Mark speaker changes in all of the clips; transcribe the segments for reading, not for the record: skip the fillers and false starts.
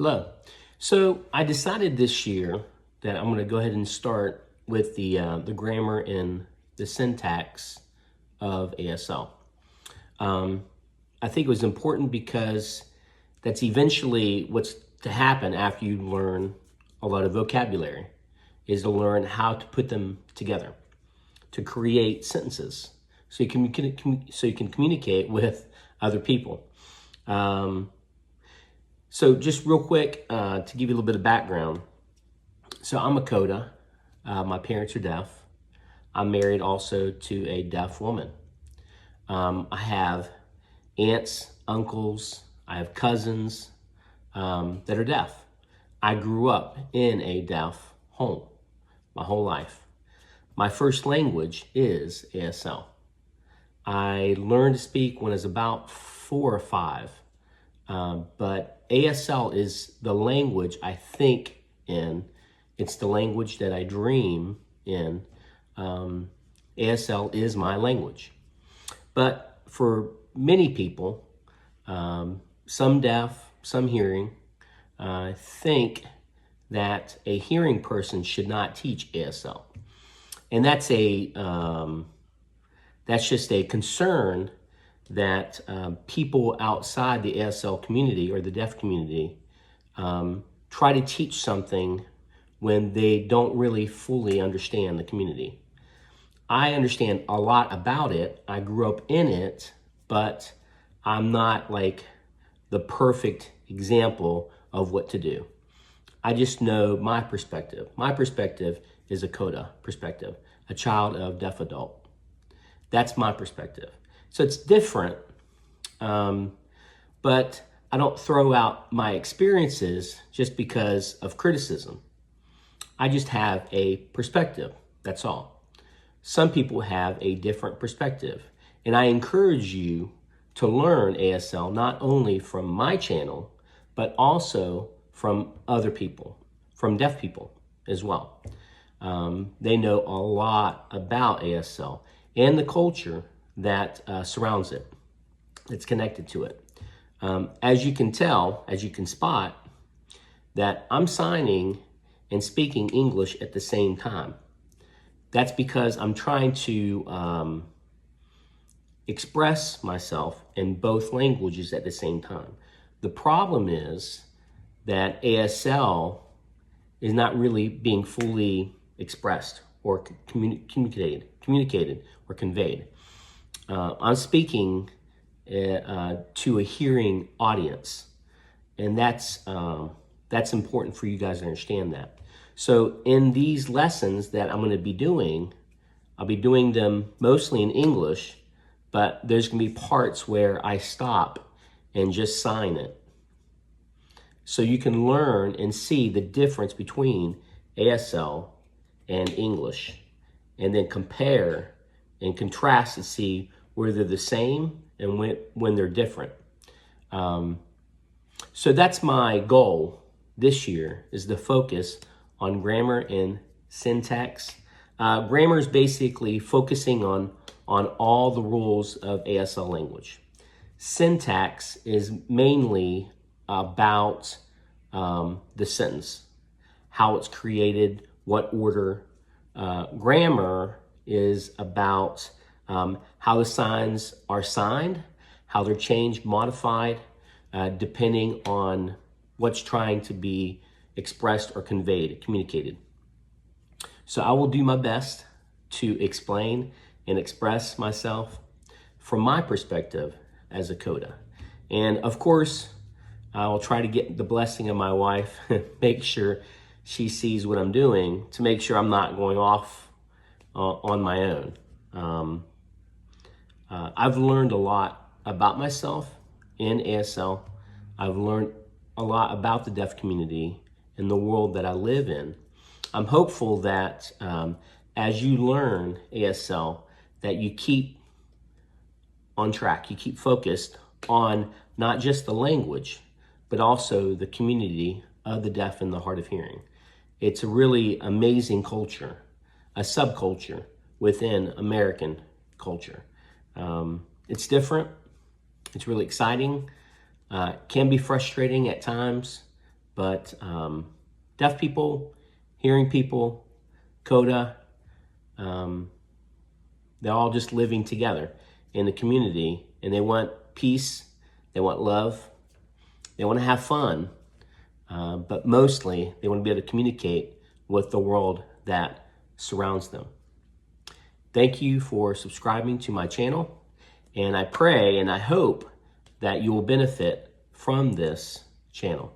Speaker 1: Hello. So I decided this year that I'm going to go ahead and start with the grammar and the syntax of ASL. I think it was important because that's eventually what's to happen after you learn a lot of vocabulary, is to learn how to put them together, to create sentences, so you can communicate with other people. So just real quick, to give you a little bit of background. So I'm a Coda. My parents are deaf. I'm married also to a deaf woman. I have aunts, uncles, I have cousins that are deaf. I grew up in a deaf home my whole life. My first language is ASL. I learned to speak when I was about 4 or 5. But ASL is the language I think in. It's the language that I dream in. ASL is my language. But for many people, some deaf, some hearing, think that a hearing person should not teach ASL. And that's just a concern that people outside the ASL community or the deaf community try to teach something when they don't really fully understand the community. I understand a lot about it. I grew up in it, but I'm not like the perfect example of what to do. I just know my perspective. My perspective is a Coda perspective, a child of deaf adult. That's my perspective. So it's different, but I don't throw out my experiences just because of criticism. I just have a perspective, that's all. Some people have a different perspective, and I encourage you to learn ASL not only from my channel, but also from other people, from deaf people as well. They know a lot about ASL and the culture that surrounds it, that's connected to it. As you can tell, as you can spot, that I'm signing and speaking English at the same time. That's because I'm trying to express myself in both languages at the same time. The problem is that ASL is not really being fully expressed or communicated or conveyed. I'm speaking to a hearing audience, and that's important for you guys to understand that. So in these lessons that I'm going to be doing, I'll be doing them mostly in English, but there's going to be parts where I stop and just sign it. So you can learn and see the difference between ASL and English, and then compare and contrast to see where they're the same and when they're different. So that's my goal this year, is to focus on grammar and syntax. Grammar is basically focusing on all the rules of ASL language. Syntax is mainly about the sentence, how it's created, what order. Grammar is about how the signs are signed, how they're changed, modified, depending on what's trying to be expressed or conveyed, communicated. So I will do my best to explain and express myself from my perspective as a Coda. And of course, I will try to get the blessing of my wife, make sure she sees what I'm doing, to make sure I'm not going off on my own. I've learned a lot about myself in ASL. I've learned a lot about the deaf community and the world that I live in. I'm hopeful that as you learn ASL, that you keep on track, you keep focused on not just the language, but also the community of the deaf and the hard of hearing. It's a really amazing culture, a subculture within American culture. It's different, it's really exciting, can be frustrating at times, but deaf people, hearing people, Coda, they're all just living together in the community, and they want peace, they want love, they want to have fun, but mostly they want to be able to communicate with the world that surrounds them. Thank you for subscribing to my channel, and I pray and I hope that you will benefit from this channel.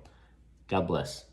Speaker 1: God bless.